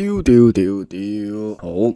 好，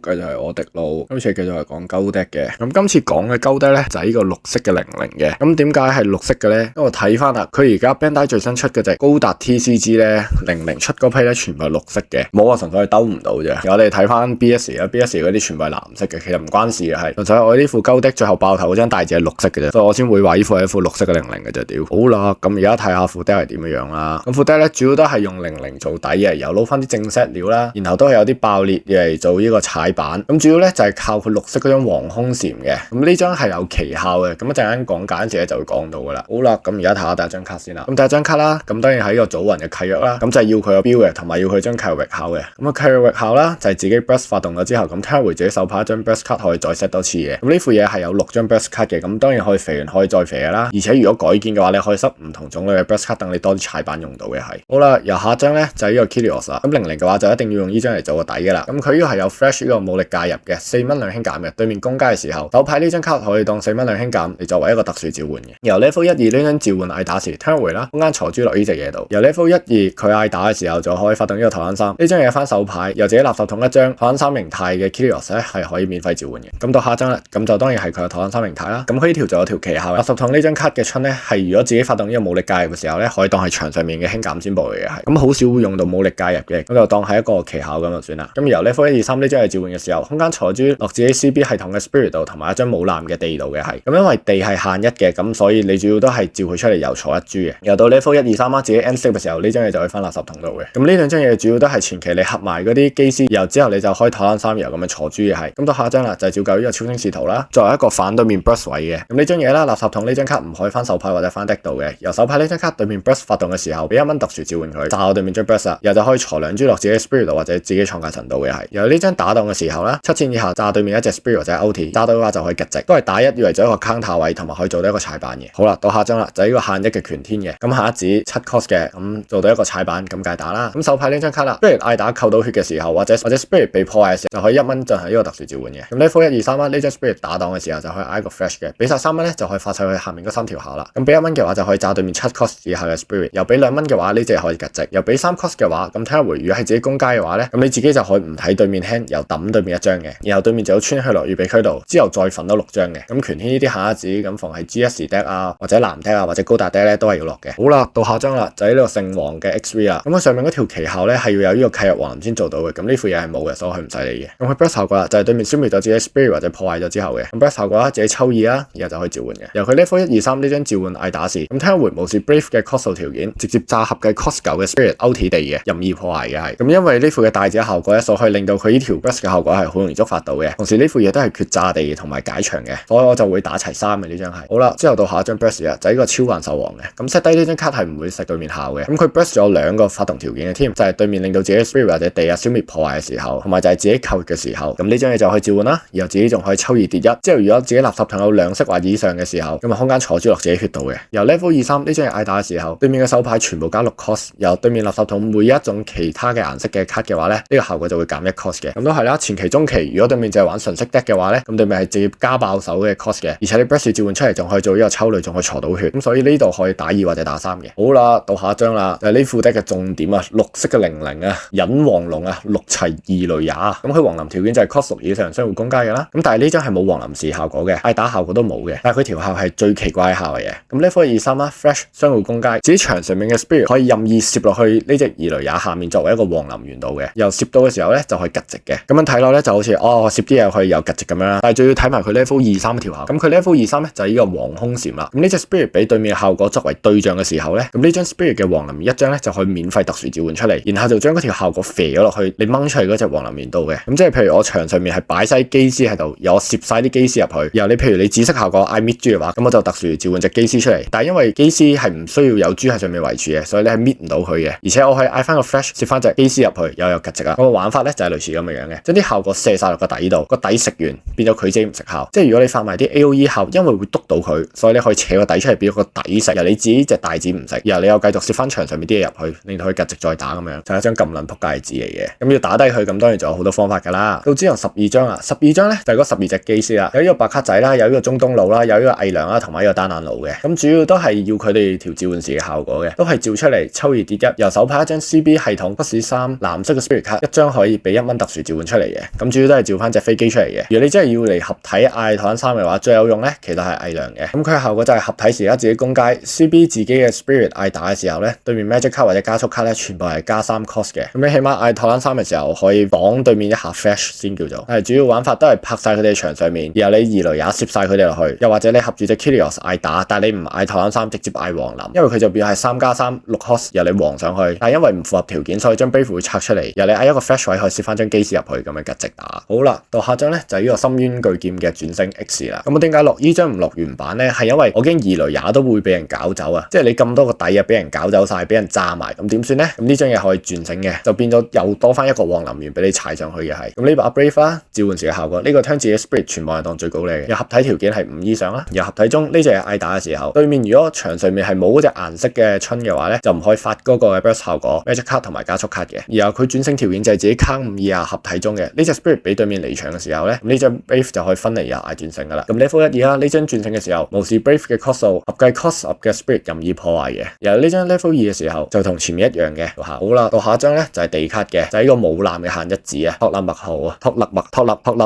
繼續係我迪路，今次繼續係講高德嘅。咁今次講嘅高德咧就係呢個綠色嘅00嘅。咁點解係綠色嘅咧？因為我睇翻啦，佢而家 Bandai 最新出嘅隻高達 TCG 咧00出嗰批咧全部係綠色嘅，冇話純粹係兜唔到啫。我哋睇翻 BS 啦，BS 嗰啲全部係藍色嘅，其實唔關事嘅，係純粹我呢副高德最後爆頭嗰張大字係綠色嘅啫，所以我先會話呢副係一副綠色嘅00嘅啫。屌，好啦，咁而家睇下副德係點樣樣啦。咁副德咧主要都係用00做底嘅，又撈翻啲正 set 料啦，然後都係有啲爆裂嚟做呢個踩板。咁主要咧就係靠佢綠色嗰張黃空閃嘅。咁呢張係有奇效嘅，咁一陣間講解嗰陣時就會講到噶啦。好啦，咁而家睇下第一張卡先啦。咁第一張卡啦，咁當然係呢個祖雲嘅契約啦，咁就係要佢個標嘅，同埋要佢張契約域效嘅。咁啊契約域效啦，就係自己 burst 發動咗之後，咁聽回自己手牌一張 burst 卡可以再 set 多次嘅。咁呢副嘢係有6張 burst 卡嘅，咁當然可以肥完可以再肥嘅啦。而且如果改建嘅話，你可以塞唔同種類嘅 burst 卡，等你多啲踩板用到嘅係。好啦，由下一張咧就係呢個 Kilios 啦。咁00嘅話就一定要用呢張嚟做個底嘅啦。咁佢呢個係有 Fresh 呢個武力介入嘅，4蚊2輕減嘅。對面攻擊嘅時候，手牌呢張卡可以當4蚊2輕減嚟作為一個特殊召喚嘅。由 Level 1、2呢張召喚嗌打時 turn 回啦，中間坐豬落呢隻嘢度。由 Level 1、2佢嗌打嘅時候就可以發動呢個投籃3，呢張嘢翻手牌，由自己垃圾桶一張投籃3形態嘅 Kilios 咧係可以免費召喚嘅。咁到下一張啦，咁就當然係佢嘅投籃3形態啦。咁佢呢條就有條奇效，垃圾桶呢張卡嘅春咧係如果自己發動呢個武力介入嘅時候咧，可以當係牆上面嘅輕減先報嚟嘅係。咁好少會用到武力介入嘅，咁就當係一個奇效咁就算啦。咁由 Level 1、2、3呢張係召喚嘅時候，空間坐豬落自己 CB 系統嘅 Spirit 度，同埋一張冇藍嘅地度嘅係。咁因為地係限1嘅，咁所以你主要都係召佢出嚟又坐1豬嘅。由到 Level 1、2、3啦，自己 end step 嘅時候，呢張嘢就可以翻垃圾桶度嘅。咁呢兩張嘢主要都係前期你合埋嗰啲機師，然後之後你就可以投籃3油咁樣坐豬嘅係。咁到下一張啦，就係照舊呢個超星使徒啦，作為一個反對面 burst 位嘅。咁呢張嘢啦，垃圾桶呢張卡唔可以翻手牌或者翻 deck 度嘅。由手牌呢張卡對面 burst 發動嘅時候，俾1蚊特殊召喚佢，炸我對面張 burst 啦，然後就可以坐2豬落自己 Spirit 度或者自己創界神度嘅係。由呢張打檔嘅時候啦，7錢以下炸對面一隻 Spirit 或者 OT， 炸到嘅話就可以吉值，都係打1要嚟做一個 counter 位，同埋可以做到一個踩板嘅。好啦，到下張啦，就係呢個限1嘅權天嘅，咁下一指7 cost 嘅，咁做到一個踩板咁解打啦。咁手牌呢張卡啦，Spirit 嗌打扣到血嘅時候，或者 Spirit 被破壞嘅時候，就可以1蚊進行呢個特殊召喚嘅。咁 Level 1、2、3蚊呢張 Spirit 打檔嘅時候就可以嗌一個 Fresh 嘅，俾晒3蚊咧就可以發晒去下面嗰3條下啦。咁俾1蚊嘅話就可以炸對面7 cost 以下嘅 Spirit， 又俾2蚊嘅話呢隻可以吉值，又俾3 cost 嘅話，咁聽一回如果係自己攻階嘅話咧，咁你自己就可以唔睇對面 hand，又抌對面1張嘅，然後對面就要穿去落預備區度，之後再瞓多6張嘅。咁權天呢啲下一指咁逢係 GS deck 啊，或者藍 deck 啊，或者高達 deck 咧都係要落嘅。好啦，到下張啦，就係呢個聖王嘅 XV 啦。咁佢上面嗰條奇效咧係要有呢個契約王林先做到嘅，咁呢副嘢係冇嘅，所以佢唔使理嘅。咁佢 burst 效果啦，就係對面消滅咗自己 Spirit 或者破壞咗之後嘅。咁 burst 效果啦，自己抽2啦，然後就可以召喚嘅。由佢 Level 1、2、3呢張召喚嗌打時，咁聽一回無視 Brave 嘅 cost 條件，直接炸合嘅 cost 9嘅 Spirit OT 地嘅任意破壞嘅係。咁因為呢副嘅大隻效果咧，所以可以令到佢呢條 burst 嘅效果係好容易觸發到嘅。同時呢副嘢都係缺炸地同埋解牆嘅，所以我就會打齊3嘅呢張係。好啦，之後到下一張 burst 啊，就係呢個超幻獸王嘅。咁 set 低呢張卡係唔會食對面效嘅。咁佢 burst 咗2個發動條件嘅添，就係對面令到自己 Spirit 或者地啊消滅破壞嘅時候，同埋就係自己扣血嘅時候。咁呢張嘢就可以召喚啦，然後自己仲可以抽2跌1。之後如果自己垃圾桶有2色或以上嘅時候，咁啊空間坐豬落自己血度嘅。由 Level 2、3呢張嘢嗌打嘅時候，對面嘅手牌全部加6 cost， 由對面垃圾桶每一種其他嘅顏色嘅卡嘅話咧，呢個效果就會減1 cost 嘅。咁都係啦，前期中期如果對面就係玩純色 deck 嘅話咧，咁對面係直接加爆手嘅 cost 嘅，而且你 burst 召喚出嚟仲可以做呢個抽類，仲可以坐到血，咁所以呢度可以打2或者打3嘅。好啦，到下一張啦，就係呢副 deck 嘅重點啊，綠色嘅00啊，隱黃龍啊，綠齊2雷也啊。咁佢黃林條件就係 cost 6以上相互攻階嘅啦。咁但係呢張係冇黃林士效果嘅，嗌打效果都冇嘅，但係佢條效係最奇怪嘅效嚟嘅。咁 Level 2、3啦 ，Fresh 相互攻階，自己牆上面嘅 Spirit 可以任意攝落去呢隻2雷也下面作為一個黃林元度嘅，由攝到嘅時候咧就可以吉值嘅。咁樣睇落咧就好似攝啲嘢可以有吉值咁樣啦，但係仲要睇埋佢 Level 2、3條效。咁佢 Level 2、3咧就係呢個黃空閃啦。咁呢隻 Spirit 俾對面嘅效果作為對象嘅時候咧，咁呢張 Spirit 嘅黃林1張咧就可以免費特殊召喚出嚟，然後就將嗰條效果肥咗落去，你掹出嚟嗰隻黃林元度嘅。咁即係譬如我牆上面係擺晒機師喺度，有我攝晒啲機師入去，然後你譬如你紫色效果嗌搣豬嘅話，咁我就特殊召喚隻機師出嚟。但係因為機師係唔需要有豬喺上面圍住嘅，所以你係搣唔到佢嘅。而且我可以嗌翻個 Flash 攝翻隻機師入去，又有吉值啊。咁個玩法咧就係類似咁嘅樣嘅，將啲效果射晒落個底度，個底食完變咗佢自己唔食效。即係如果你發埋啲 AOE 效，因為會督到佢，所以你可以扯個底出嚟變咗個底食，由你自己隻大指唔食，然後你又繼續攝翻牆上面啲嘢入去，令到佢吉值再打咁樣，就係一張咁撚仆街嘅紙嚟嘅。咁要打低佢，咁當然仲有好多方法噶啦。到之後12張啊，12張咧就係嗰12隻機師啦，有呢個白卡仔啦，有呢個中東佬啦，有呢個偽娘啦，同埋呢個單眼佬嘅。咁主要都係要佢哋條召喚時嘅效果嘅，都係召出嚟抽2跌1，由手牌一張 CB 系統不士3藍色嘅 Spirit 卡卡，一張可以俾1蚊特殊召喚出嚟嘅，咁主要都係召翻隻飛機出嚟嘅。如果你真係要嚟合體嗌台灣3嘅話，最有用咧其實係偽娘嘅。咁佢嘅效果就係合體時自己攻階 CB 自己嘅 Spirit 嗌打嘅時候咧，對面 Magic 卡或者加速卡咧全部係加3 cost 嘅。咁你起碼嗌台灣3嘅時候可以擋對面一下 Flash 先叫做。但係主要玩法都係拍晒佢哋牆上面，然後你2雷也攝晒佢哋落去，又或者你合住隻 Kilios 嗌打，但係你唔嗌台灣3，直接嗌黃林，因為佢就變係3+3 6 cost，由你黃上去。但係因為唔符合條件，所以將 Brave 會拆出嚟，由你嗌一個 Flash 位可以攝翻張機師入去咁樣直打。好啦，到下張咧就係呢個深淵巨劍嘅轉生 X 啦。咁我點解落呢張唔落原版咧？係因為我驚2雷也都會俾人搞走啊！即係你咁多個底啊，俾人搞走晒，俾人炸埋，咁點算咧？咁呢張嘢可以轉成嘅，就變咗又多翻一個黃林員俾你踩上去嘅係。咁呢把 Brave 啦，召喚時嘅效果，呢個聽自己 Spirit 全部係當最高嘅，有合體條件係5以上啦。而合體中呢隻嘢嗌打嘅時候，對面如果場上面係冇嗰隻顏色嘅春嘅話咧，就唔可以發嗰個 burst 效果 Magic 卡同埋加速卡嘅。然後佢轉生條件就係自己卡5以下合體中嘅呢隻 Spirit 俾對面離場嘅時候咧，咁呢張 Brave 就可以分離又嗌轉生噶啦。咁 Level 1啦，呢張轉生嘅時候，無視 Brave 嘅 cost 數，合計 cost up 嘅 Spirit 任意破壞嘅。然後呢張 Level 2嘅時候就同前面一樣嘅。好啦，到下一張咧就係地卡嘅，就係呢個武男嘅限一字啊，托勒麥號啊，托勒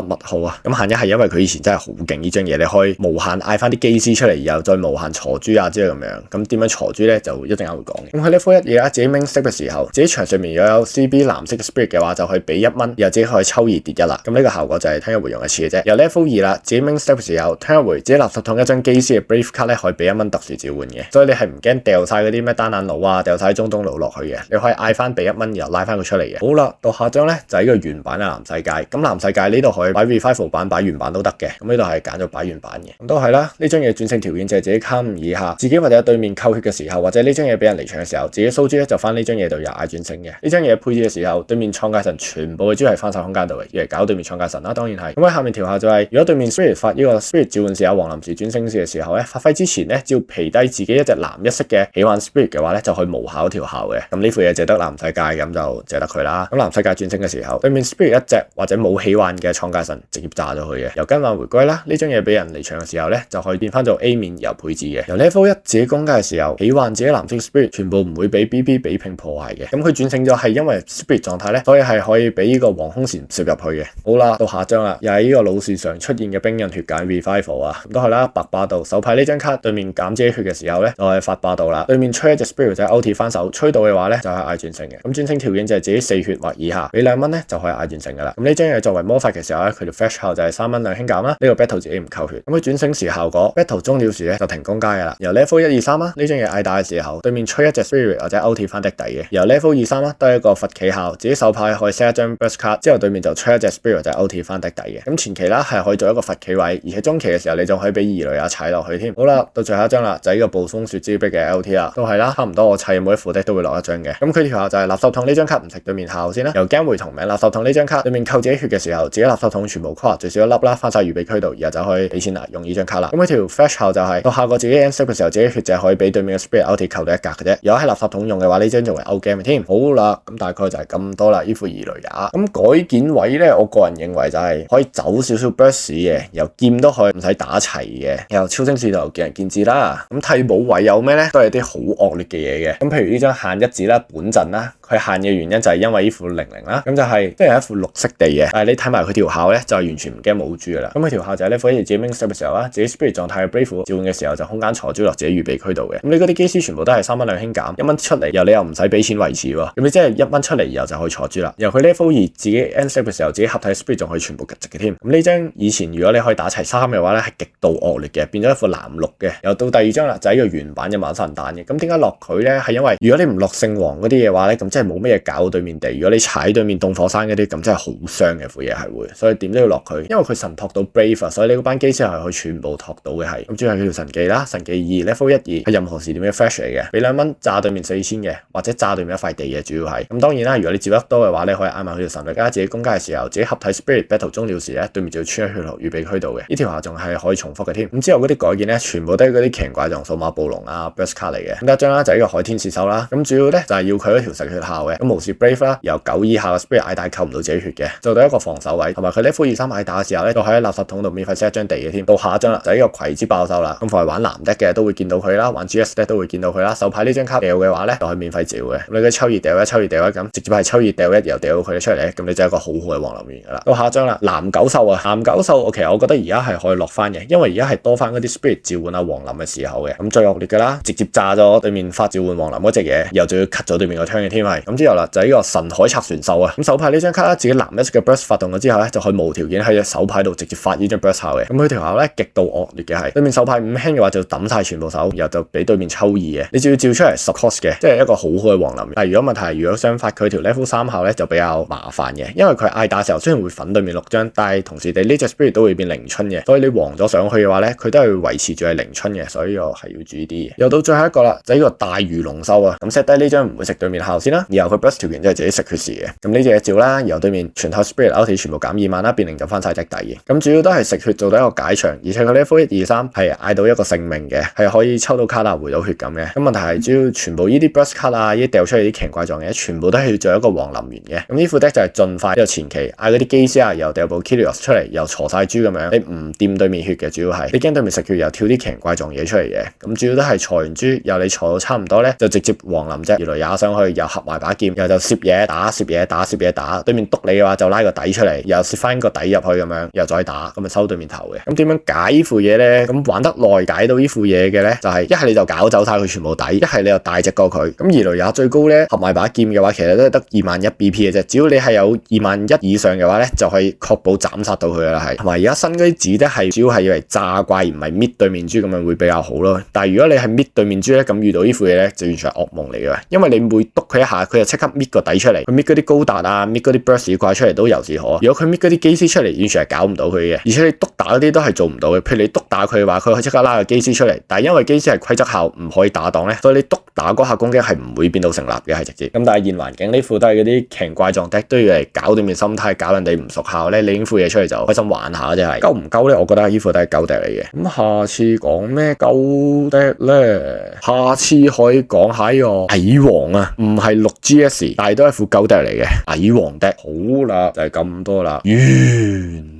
麥號啊。咁限一係因為佢以前真係好勁呢張嘢，你可以無限嗌翻啲機師出嚟，然後再無限鋤豬啊之類咁樣。咁點樣鋤豬咧就一陣間會講嘅。咁喺 Level 1而家自己 main step 嘅時候，自己場上面如果有 CB 藍色嘅 Spirit 嘅話，就可以俾1蚊，然後自己可以抽2跌1啦。咁呢個效果就係聽一回用一次嘅啫。由 Level 2啦，自己 main step 嘅時候，聽一回自己垃圾桶一張機師嘅 Brave 卡咧，可以俾1蚊特殊召喚嘅。所以你係唔驚掉晒嗰啲咩單眼佬啊，掉晒中東佬落去嘅，你可以嗌翻俾1蚊，然後拉翻佢出嚟嘅。好啦，到下張咧就係呢個原版嘅藍世界。咁藍世界呢度可以擺 Revival 版、擺原版都得嘅。咁呢度係揀咗擺原版嘅。咁都係啦。呢張嘢轉成條件就係自己卡5以下，自己或者對面扣血嘅時候，或者呢張嘢俾人離場嘅時候，自己蘇豬咧就翻呢張嘢度又嗌轉成嘅。呢張嘢配置嘅時候，對面創界神全部嘅豬係翻晒空間度嘅，要嚟搞對面創界神啦，當然係。咁喺下面調校就係，如果對面 Spirit 發呢個 Spirit 召喚時有黃臨時轉生時嘅時候咧，發揮之前咧，只要皮低自己一隻藍一色嘅起幻 Spirit 嘅話咧，就可以無效調校嘅。咁呢副嘢就得藍世界，咁就借得佢啦。咁藍世界轉生嘅時候，對面 Spirit 一隻或者冇起幻嘅創界神直接炸咗佢嘅。由根幻回歸啦，呢張嘢俾人離場嘅時候咧，就可以變翻做 A 面由配置嘅。由 Level 1自己攻擊嘅時候，起幻自己藍色 Spirit 全部唔會俾 BB 比拼破壞嘅。咁佢轉生咗係因為 Spirit 狀態咧，所以係可以俾呢個黃空禪攝入去嘅。好啦，到下張啦，又係呢個老是常出現嘅冰刃血解 Revival 啊，咁都係啦，白霸道手派呢張卡對面減自己血嘅時候咧，就係發霸道啦。對面吹一隻 Spirit 就係 OT 翻手，吹到嘅話咧就係嗌轉生嘅。咁轉生條件就係自己4血或以下，俾2蚊咧就可以嗌轉生噶啦。咁呢張嘢作為魔法嘅時候咧，佢條 Flash 效就係3蚊2輕減啦。呢個 Battle 自己唔扣血。咁佢轉生時效果 Battle 終了時咧就停攻階噶啦。由 Level 1、2、3啦，呢張嘢嗌打嘅時候，對面吹一隻 Spirit 或者 OT 翻敵底嘅。由 Level 2、3啦，都係一個罰企效，自己手牌可以 set 一張 Burst 卡，之後對面就吹一隻 Spirit 或者 OT 翻敵底嘅。咁前期啦係可以做一個罰企位，而且中期嘅時候你仲可以俾2雷啊踩落去添。好啦，到最後一張啦，就係呢個暴風雪之壁嘅 LT 啦，都係啦，差唔多我砌每一副 deck 都會落一張嘅。咁佢條效就係垃圾桶呢張卡唔食對面效先啦。由 game 回同名垃圾桶呢張卡對面扣自己血嘅時候，自己垃圾桶全部 core 最少1粒啦，翻晒預備區度，然後就可以俾錢啦，用呢張卡啦。咁佢條 Flash 效就係到下個自己 end step 嘅時候，自己血就可以俾對面嘅 Spirit OT 扣到1格嘅啫。如果喺垃圾桶用嘅話，呢張仲為 out game 添。好啦，咁大概就係咁多啦。呢副2雷也咁改件位咧，我個人認為就係可以走少少 burst 嘅，由劍都可以唔使打齊嘅，由超星使徒見仁見智啦。咁替補位有咩咧？都係啲好惡劣嘅嘢嘅。咁譬如呢張限一字啦，本陣啦，佢限嘅原因就係因為呢副00啦，咁就係即係一副綠色地嘅。但係你睇埋佢條效咧，就完全唔驚冇豬噶啦。咁佢條效就係咧，火自己 main step 嘅時候啦，自己 Spirit 狀態嘅 Brave 召喚嘅時候就空間鋤豬落自己預備區度嘅。咁你嗰啲機師全部都係3蚊2輕減，1蚊出嚟，然後你又唔使俾錢維持喎。咁你即係1蚊出嚟，然後就可以鋤豬啦。由佢 Level 2自己 end step 嘅時候，自己合體 Spirit 仲可以全部值嘅添。咁呢張以前如果你可以打齊3嘅話咧，係極度惡劣嘅，變咗一副藍綠嘅。又到第二張啦，就係呢個原版嘅晚神蛋嘅。咁點解落佢咧？係因為如果你唔落聖王嗰啲嘅話咧，咁真係冇咩嘢搞對面地。如果你踩對面凍火山嗰啲，咁真係好傷嘅副嘢係會。所以點都要落佢，因為佢神托到 Brave， 所以你嗰班機師係可以全部托到嘅係。咁主要係佢條神技啦，神技2 Level 1、2係任何時點嘅 Flash 嚟嘅，俾2蚊炸對面4000嘅，或者炸對面一塊地嘅主要係。咁當然啦，如果你接得多嘅話，你可以嗌埋佢條神力啦，自己攻擊嘅時候，自己合體 Spirit Battle 終了時咧，對面就要穿一血落預備區度嘅。呢條下仲係可以重複嘅添。咁之後嗰啲改件咧，全部都係嗰啲奇形怪狀數碼暴龍啊 Burst 卡嚟嘅。咁第一張啦就係呢個海天使獸啦。咁主要咧就係要佢嗰條食血效嘅，咁無視 Brave 啦，由9以下嘅 Spirit 嗌打扣唔到自己血嘅，做到一個防守位，同埋佢 level 2、3嗌打嘅時候咧，就喺垃圾桶度免費 set 一張地嘅添。到下一張啦，就呢個葵之爆獸啦，咁凡係玩藍 deck 嘅都會見到佢啦，玩 GS deck 都會見到佢啦。手牌呢張卡掉嘅話咧，就可以免費召嘅。咁你嘅抽二掉一，抽二掉一咁，直接係抽二掉一，又掉到佢出嚟咧，咁你就係一個好好嘅黃林園噶啦。到下一張啦，藍狗獸啊，藍狗獸，其實我覺得而家係可以落翻嘅，因為而家係多翻嗰啲 Spirit 召喚啊黃林嘅時候嘅。咁最惡劣噶啦，直接炸咗對面發召喚黃林嗰隻嘢，又仲要 cut 咗對面個槍嘅添係。咁之後啦，就係呢個神海賊船獸啊。咁手牌呢張卡啦，自己藍一色嘅 burst 發動咗之後咧，就可以無條件喺隻手牌度直接發呢張 burst 效嘅。咁佢條效咧極度惡劣嘅係，對面手牌5輕嘅話就抌晒全部手，然後就俾對面抽2嘅。你只要照出嚟10 cost 嘅，即係一個好好嘅黃林園。但係如果問題係，如果想發佢條 level 3效咧，就比較麻煩嘅，因為佢嗌打時候雖然會粉對面6張，但係同時地呢隻 spirit 都會變0春嘅，所以你黃咗上去嘅話咧，佢都係會維持住係0春嘅，所以我係要注意啲嘅。又到最後一個啦，就呢個大魚龍獸啊，咁 set 低呢張唔會食對面效先啦，然後佢 burst 條件就係自己食血時嘅。咁呢隻嘢照啦，然後對面全套 spirit out 全部減2萬啦，變0就翻晒隻底嘅。咁主要都係食血做到一個解場，而且佢 level 1、2、3係嗌到一個性命嘅，係可以抽到卡啦回到血咁嘅。咁問題係主要全部呢啲 burst 卡啊，呢啲掉出嚟啲奇怪狀嘅，全部都係要做一個黃林園嘅。咁呢副 deck 就係盡快呢個前期嗌嗰啲機師啊，又掉部 Kilios 出嚟，又鋤晒豬咁樣，你唔掂對面血嘅，主要係你驚對面食血又跳啲奇怪狀嘢出嚟嘅。咁主要都係鋤完豬，由你鋤到差唔多咧，就直接黃林啫，原來踩上去又合埋把劍，然後就攝嘢打，攝嘢打，攝嘢打，對面督你嘅話就拉個底出嚟，又攝翻個底入去咁樣，又再打，咁就收對面頭嘅。咁點樣解呢副嘢咧？咁玩得耐解到呢副嘢嘅咧，就係一係你就搞走晒佢全部底，一係你又大隻過佢。咁二雷也最高咧，合埋把劍嘅話，其實都係得21000 BP 嘅啫。只要你係有21000以上嘅話咧，就可以確保斬殺到佢啦。係同埋而家新嗰啲紙咧，係主要係要嚟炸怪，而唔係搣對面豬咁樣會比較好咯。但係如果你係搣對面豬咧，咁遇到呢副嘢咧，就完全係噩夢嚟嘅，因為你每督佢一下，佢就即刻搣個底出嚟，佢搣嗰啲高達啊，搣嗰啲 burst 怪出嚟都由自可。如果佢搣嗰啲機師出嚟，完全係搞唔到佢嘅，而且你督打嗰啲都係做唔到嘅。譬如你督打佢嘅話，佢可以即刻拉個機師出嚟，但係因為機師係規則效唔可以打擋咧，所以你督打嗰下攻擊係唔會變到成立嘅，係直接。咁但係現環境呢副都係嗰啲奇怪狀 deck 都要嚟搞對面心態，搞人哋唔熟效咧，你拎副嘢出嚟就開心玩下啫係。夠唔夠咧？我覺得呢副都係夠 deck 嚟嘅。咁下次講咩夠 deck咧？下次可以講下呢個蟻王啊，唔係6GS，但係都係副夠 deck嚟嘅蟻王 deck。好啦，就係咁多啦，完。